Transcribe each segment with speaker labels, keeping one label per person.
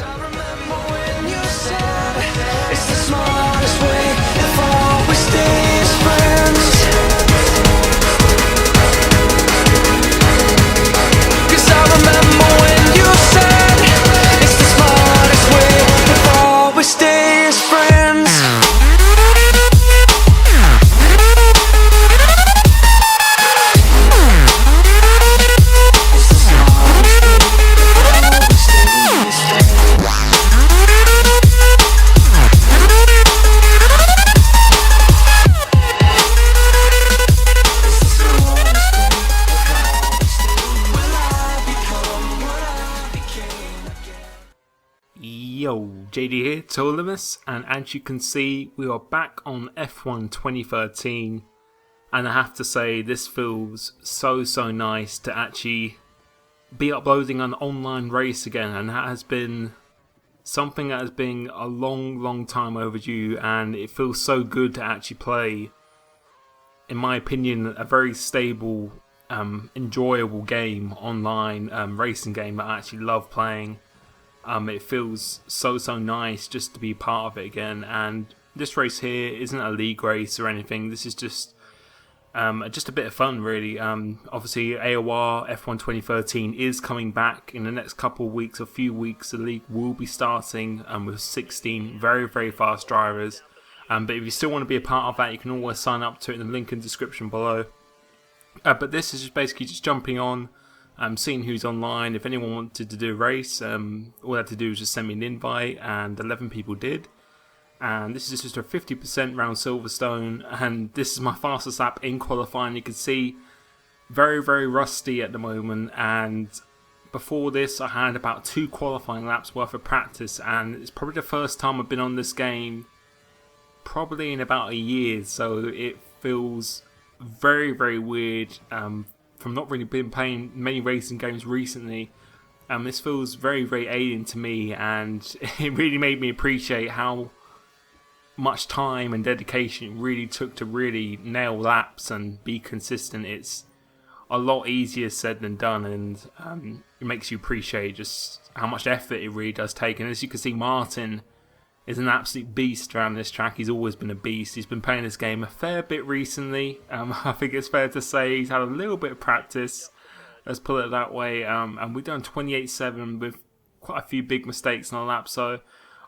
Speaker 1: I remember when you said it's the smartest way if all we stay as friends. 'Cause I remember when you said it's the smartest way if all we stay as friends.
Speaker 2: Yo, JD here, Tolimus, and as you can see, we are back on F1 2013, and I have to say, this feels so nice to actually be uploading an online race again, and that has been something that has been a long time overdue, and it feels so good to actually play, in my opinion, a very stable, enjoyable game, online racing game that I actually love playing. It feels so nice just to be part of it again, and this race here isn't a league race or anything. This is just a bit of fun, really. Obviously, AOR F1 2013 is coming back in the next couple of weeks, a few weeks. The league will be starting with 16 very fast drivers. But if you still want to be a part of that, you can always sign up to it in the link in the description below. But this is just basically just jumping on. Seeing who's online. If anyone wanted to do a race, all they had to do was just send me an invite, and 11 people did. And this is just a 50% round Silverstone, and this is my fastest lap in qualifying. You can see very rusty at the moment, and before this I had about 2 qualifying laps worth of practice, and it's probably the first time I've been on this game probably in about a year, so it feels very weird. From not really been playing many racing games recently, this feels very alien to me, and it really made me appreciate how much time and dedication it really took to really nail laps and be consistent. It's a lot easier said than done, and it makes you appreciate just how much effort it really does take. And as you can see, Martin is an absolute beast around this track. He's always been a beast. He's been playing this game a fair bit recently. I think it's fair to say he's had a little bit of practice. Let's put it that way. And we've done 28.7 with quite a few big mistakes on the lap. So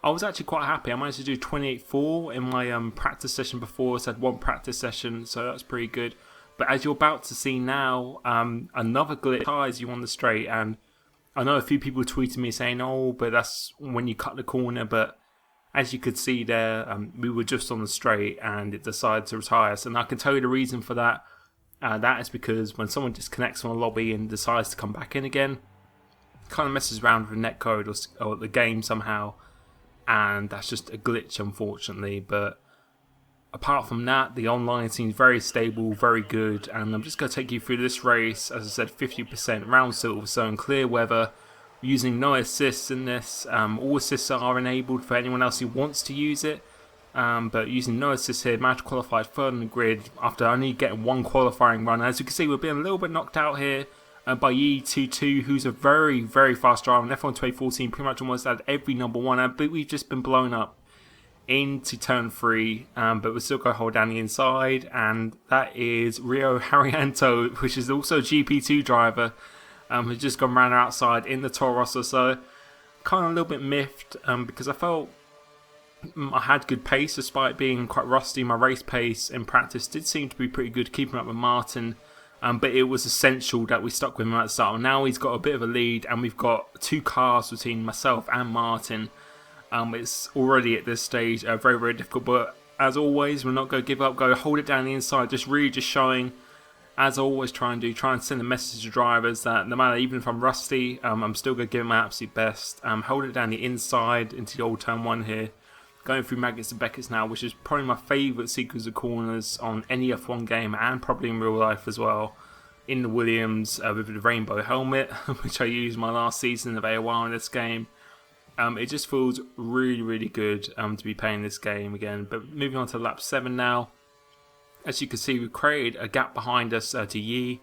Speaker 2: I was actually quite happy. I managed to do 28.4 in my practice session before. So I had 1 practice session, so that's pretty good. But as you're about to see now, another glitch ties you on the straight. And I know a few people tweeted me saying, oh, but that's when you cut the corner. But as you could see there, we were just on the straight and it decided to retire. So, and I can tell you the reason for that. That is because when someone disconnects from a lobby and decides to come back in again, it kind of messes around with the netcode or the game somehow. And that's just a glitch, unfortunately. But apart from that, the online seems very stable, very good. And I'm just going to take you through this race. As I said, 50% round Silverstone, clear weather. Using no assists in this. All assists are enabled for anyone else who wants to use it. But using no assists here, managed to qualify third on the grid after only getting 1 qualifying run. As you can see, we're being a little bit knocked out here by Yi22, who's a very fast driver. In F1 2014, pretty much almost had every number 1. But we've just been blown up into turn 3. But we're still going to hold down the inside. And that is Rio Haryanto, which is also a GP2 driver. Who's just gone round outside in the Toro Rosso, so kind of a little bit miffed because I felt I had good pace despite being quite rusty. My race pace in practice did seem to be pretty good, keeping up with Martin, but it was essential that we stuck with him at the start. Now he's got a bit of a lead, and we've got 2 cars between myself and Martin. It's already at this stage very difficult, but as always, we're not going to give up. Go hold it down the inside, just showing. As I always try and send a message to drivers that no matter, even if I'm rusty, I'm still going to give it my absolute best. Hold it down the inside into the old turn 1 here. Going through Maggots and Beckett's now, which is probably my favourite sequence of corners on any F1 game and probably in real life as well. In the Williams with the rainbow helmet, which I used my last season of AOR in this game. It just feels really good to be playing this game again. But moving on to lap 7 now. As you can see, we've created a gap behind us to Yi,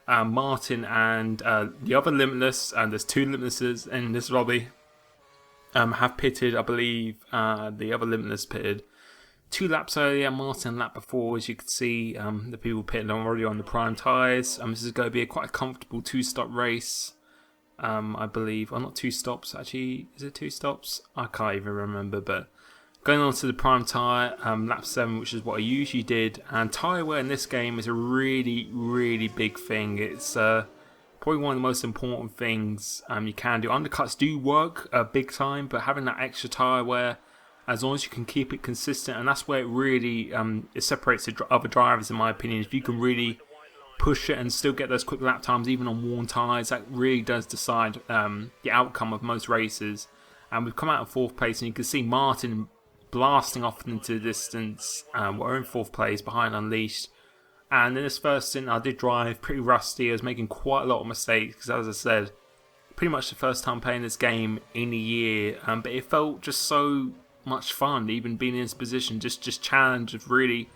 Speaker 2: Martin and the other Limitless, and there's 2 Limitlesses in this lobby. have pitted, I believe, the other limiters pitted 2 laps earlier, Martin a lap before. As you can see, the people pitting already on the prime tyres. This is going to be quite a comfortable 2-stop race, I believe. Or not 2 stops, actually. Is it 2 stops? I can't even remember, but going on to the prime tyre, lap 7, which is what I usually did. And tyre wear in this game is a really, really big thing. It's probably one of the most important things you can do. Undercuts do work big time, but having that extra tyre wear, as long as you can keep it consistent, and that's where it really it separates the other drivers, in my opinion. If you can really push it and still get those quick lap times, even on worn tyres, that really does decide the outcome of most races. And we've come out of 4th place, and you can see Martin blasting off into the distance. We're in 4th place behind Unleashed. And in this first stint, I did drive pretty rusty. I was making quite a lot of mistakes because, as I said, pretty much the first time playing this game in a year. But it felt just so much fun, even being in this position. Just challenge of really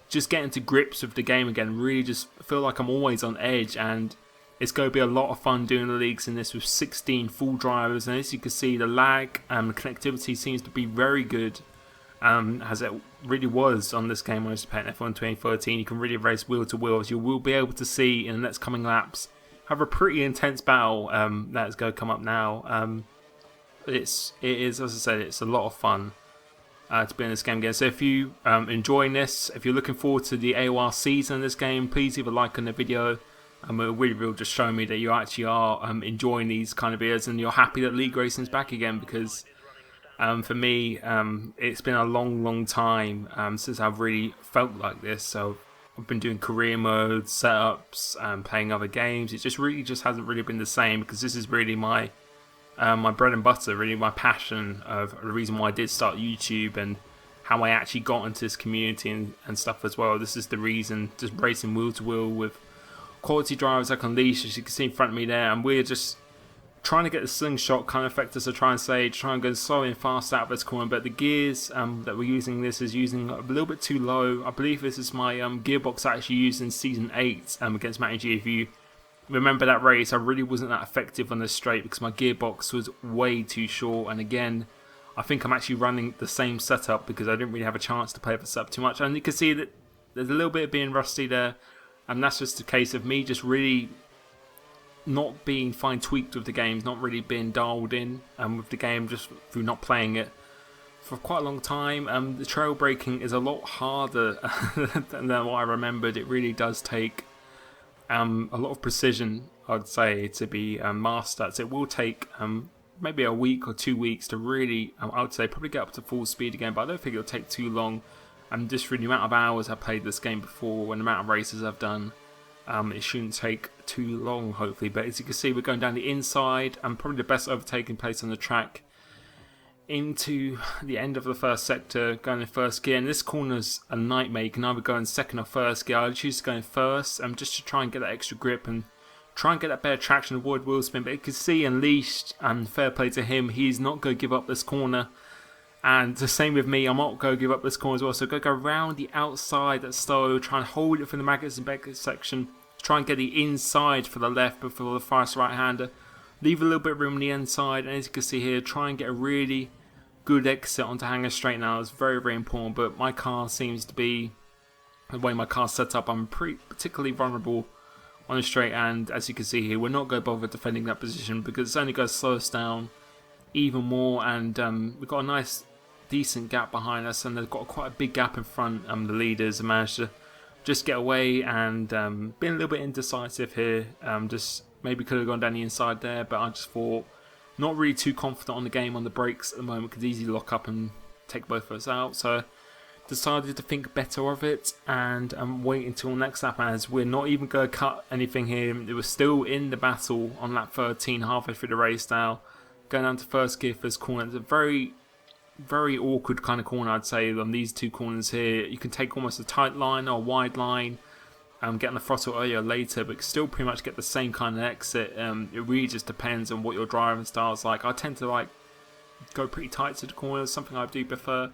Speaker 2: just getting to grips with the game again. Really just feel like I'm always on edge, and it's going to be a lot of fun doing the leagues in this with 16 full drivers. And as you can see, the lag and the connectivity seems to be very good. As it really was on this game when I was playing F1 2013. You can really race wheel to wheel, as you will be able to see in the next coming laps. Have a pretty intense battle that is going to come up now. It is, as I said, it's a lot of fun to be in this game again. So if you enjoying this, if you're looking forward to the AOR season of this game, please leave a like on the video. It really will just show me that you actually are enjoying these kind of videos, and you're happy that league racing is back again, because for me, it's been a long time since I've really felt like this. So I've been doing career mode, setups, playing other games. It just hasn't really been the same, because this is really my bread and butter, really my passion, of the reason why I did start YouTube and how I actually got into this community and stuff as well. This is the reason, just racing wheel to wheel with quality drivers like Unleashed, as you can see in front of me there, and we're just trying to get the slingshot kind of effect, as I try and go slow and fast out of this corner. But the gears that we're using, this is using a little bit too low. I believe this is my gearbox I actually used in Season 8 against Matty G. If you remember that race, I really wasn't that effective on this straight because my gearbox was way too short. And again, I think I'm actually running the same setup because I didn't really have a chance to play with the setup too much. And you can see that there's a little bit of being rusty there, and that's just a case of me just really not being fine tweaked with the games, not really being dialed in with the game, just through not playing it for quite a long time. The trail braking is a lot harder than what I remembered. It really does take a lot of precision, I'd say, to be mastered. So it will take maybe a week or 2 weeks to really, I would say, probably get up to full speed again, but I don't think it'll take too long. Just for the amount of hours I've played this game before and the amount of races I've done, it shouldn't take too long, hopefully. But as you can see, we're going down the inside, and probably the best overtaking place on the track, into the end of the first sector, going in first gear. And this corner's a nightmare. You can either go in second or first gear. I choose to go in first, just to try and get that extra grip and try and get that better traction, avoid wheel spin. But you can see Unleashed, and fair play to him, he's not going to give up this corner. And the same with me, I'm not going to give up this corner as well. So go around the outside that's slow, try and hold it from the maggots and beckets section, try and get the inside for the left before the fast right-hander. Leave a little bit of room on the inside, and as you can see here, try and get a really good exit onto Hanger Straight now. It's very, very important, but my car seems to be, the way my car's set up, I'm particularly vulnerable on the straight, and as you can see here, we're not going to bother defending that position because it's only going to slow us down even more. And we've got a nice decent gap behind us, and they've got quite a big gap in front. The leaders have managed to just get away, and being a little bit indecisive here. Just maybe could have gone down the inside there, but I just thought not really too confident on the game on the brakes at the moment, could easily lock up and take both of us out. So decided to think better of it and wait until next lap, as we're not even going to cut anything here. It was still in the battle on lap 13, halfway through the race now, going down to first gear for this corner. It's a very, very awkward kind of corner, I'd say, on these two corners here. You can take almost a tight line or a wide line, get on the throttle earlier or later, but still pretty much get the same kind of exit. It really just depends on what your driving style is like. I tend to go pretty tight to the corners, something I do prefer.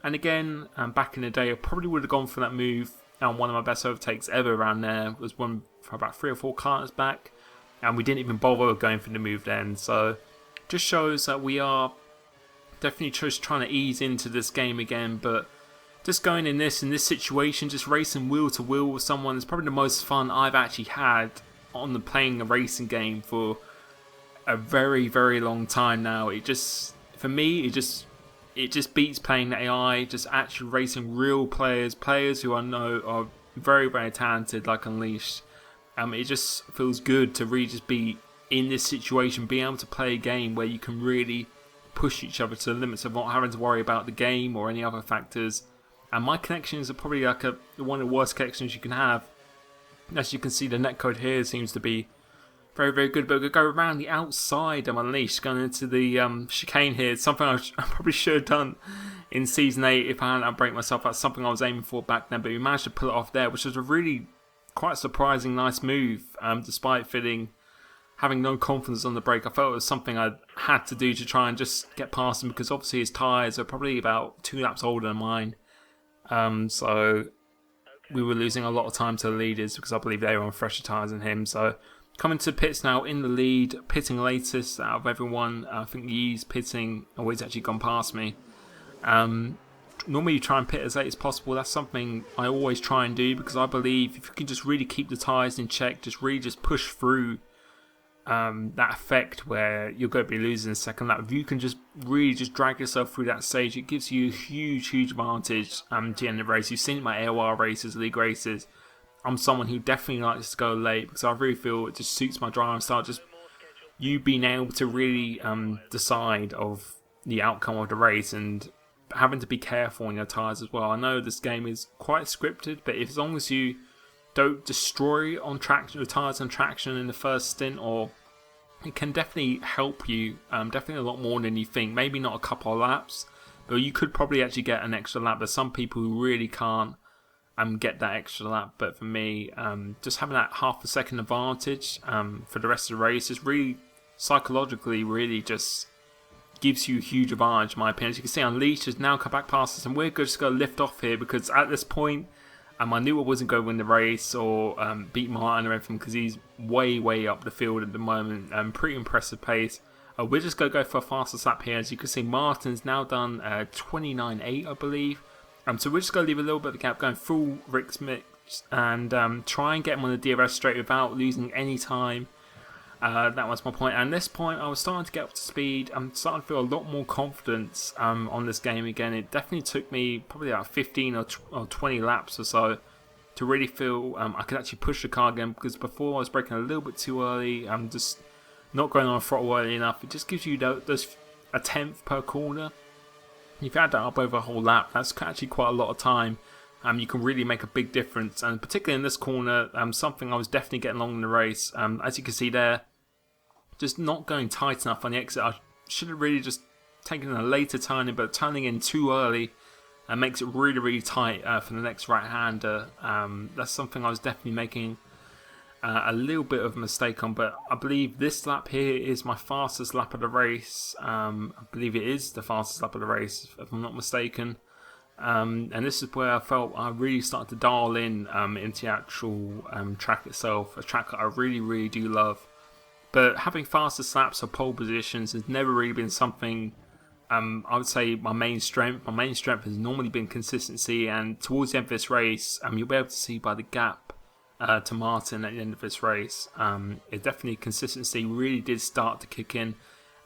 Speaker 2: And again, back in the day, I probably would have gone for that move. One of my best overtakes ever around there was one for about 3 or 4 corners back, and we didn't even bother going for the move then. So just shows that we are Definitely just trying to ease into this game again, but just going in this situation, just racing wheel to wheel with someone is probably the most fun I've actually had on the playing a racing game for a very, very long time now. It just, for me, it just beats playing the AI. Just actually racing real players who I know are very, very talented, like Unleashed. It just feels good to really just be in this situation, being able to play a game where you can really push each other to the limits of not having to worry about the game or any other factors. And my connections are probably like one of the worst connections you can have. As you can see, the netcode here seems to be very, very good. But we'll go around the outside of Unleashed, going into the chicane here. It's something I probably should have done in Season 8 if I hadn't outbraked myself. That's something I was aiming for back then. But we managed to pull it off there, which was a really quite surprising, nice move, despite having no confidence on the brake. I felt it was something I had to do to try and just get past him, because obviously his tyres are probably about 2 laps older than mine. So we were losing a lot of time to the leaders because I believe they were on fresher tyres than him. So coming to pits now in the lead, pitting latest out of everyone. I think he's pitting, he's actually gone past me. Normally you try and pit as late as possible. That's something I always try and do, because I believe if you can just really keep the tyres in check, just really just push through that effect where you're going to be losing the second lap. If you can just really just drag yourself through that stage, it gives you a huge advantage to the end of the race. You've seen it in my AOR races, league races. I'm someone who definitely likes to go late because I really feel it just suits my driving style. Just you being able to really decide of the outcome of the race and having to be careful on your tyres as well. I know this game is quite scripted, but as long as you don't destroy on traction, the tyres on traction in the first stint, or it can definitely help you, definitely a lot more than you think. Maybe not a couple of laps, but you could probably actually get an extra lap. There's some people who really can't get that extra lap, but for me, just having that half a second advantage for the rest of the race is really psychologically really just gives you a huge advantage, in my opinion. As you can see, Unleashed has now come back past us, and we're just going to lift off here because at this point, I knew I wasn't going to win the race or beat Martin or anything, because he's way up the field at the moment. Pretty impressive pace. We're just going to go for a fastest lap here. As you can see, Martin's now done 29.8, I believe. So we're just going to leave a little bit of the gap, going full Rick's mix and try and get him on the DRS straight without losing any time. That was my point. And at this point, I was starting to get up to speed. I'm starting to feel a lot more confidence on this game again. It definitely took me probably about 15 or 20 laps or so to really feel I could actually push the car again, because before I was braking a little bit too early. I'm just not going on a throttle early enough. It just gives you those a tenth per corner. If you add that up over a whole lap, that's actually quite a lot of time. You can really make a big difference, and particularly in this corner, something I was definitely getting along in the race. As you can see there, just not going tight enough on the exit. I should have really just taken a later turning, but turning in too early makes it really tight for the next right-hander. That's something I was definitely making a little bit of a mistake on, but I believe this lap here is my fastest lap of the race. I believe it is the fastest lap of the race, if I'm not mistaken. And this is where I felt I really started to dial in into the actual track itself, a track that I really do love. But having fastest laps or pole positions has never really been something I would say my main strength. My main strength has normally been consistency, and towards the end of this race, you'll be able to see by the gap to Martin at the end of this race, it definitely consistency really did start to kick in.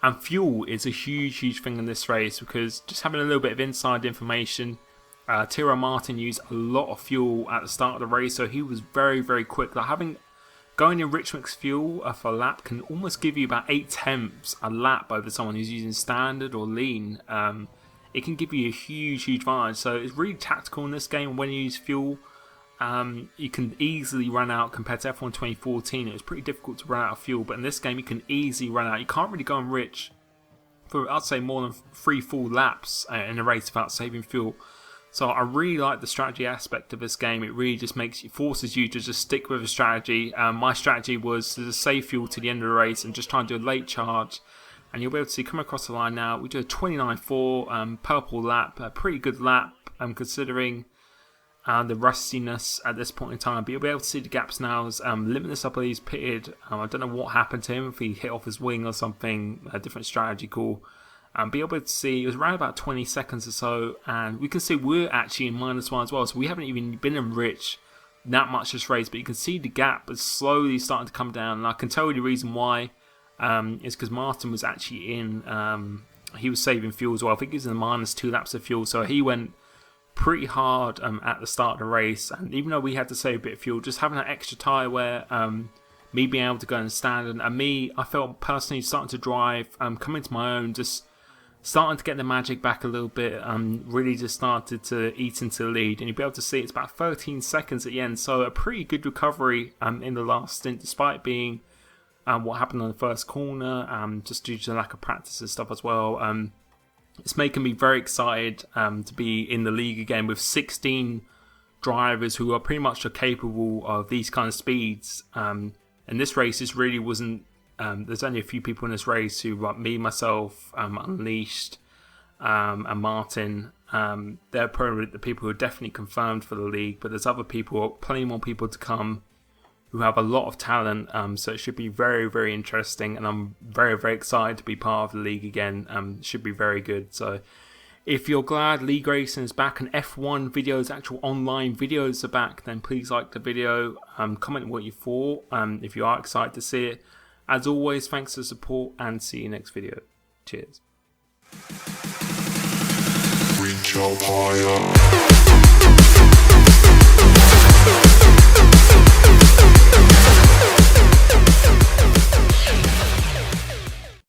Speaker 2: And fuel is a huge thing in this race, because just having a little bit of inside information, Tyrrell Martin used a lot of fuel at the start of the race, so he was very quick. Like going in rich mix fuel for a lap can almost give you about 8/10 a lap over someone who's using standard or lean. It can give you a huge advantage. So it's really tactical in this game. When you use fuel, you can easily run out. Compared to F1 2014, it was pretty difficult to run out of fuel, but in this game you can easily run out. You can't really go on rich for, I'd say, more than 3 full laps in a race without saving fuel. So I really like the strategy aspect of this game. It really just forces you to just stick with a strategy. My strategy was to just save fuel to the end of the race and just try and do a late charge. And you'll be able to see, come across the line now, we do a 29.4 purple lap, a pretty good lap considering the rustiness at this point in time. But you'll be able to see the gaps now. As Limitless, I believe, is pitted. I don't know what happened to him, if he hit off his wing or something, a different strategy call. and be able to see it was around about 20 seconds or so, and we can see we're actually in -1 as well, so we haven't even been enriched that much this race, but you can see the gap is slowly starting to come down, and I can tell you the reason why is because Martin was actually in, he was saving fuel as well. I think he was in -2 laps of fuel, so he went pretty hard at the start of the race, and even though we had to save a bit of fuel, just having that extra tyre wear, me being able to go and stand, and me, I felt personally starting to drive, coming to my own, just starting to get the magic back a little bit, really just started to eat into the lead, and you'll be able to see it's about 13 seconds at the end, so a pretty good recovery in the last stint, despite being what happened on the first corner, just due to the lack of practice and stuff as well. It's making me very excited to be in the league again with 16 drivers who are pretty much capable of these kind of speeds. And this race, this really wasn't. There's only a few people in this race who, like me, myself, Unleashed, and Martin. They're probably the people who are definitely confirmed for the league. But there's other people, plenty more people to come, who have a lot of talent, so it should be very, very interesting, and I'm very, very excited to be part of the league again. It should be very good. So if you're glad league racing is back and F1 videos, actual online videos are back, then please like the video, comment what you thought, if you are excited to see it. As always, thanks for the support, and see you next video. Cheers. Reach out higher.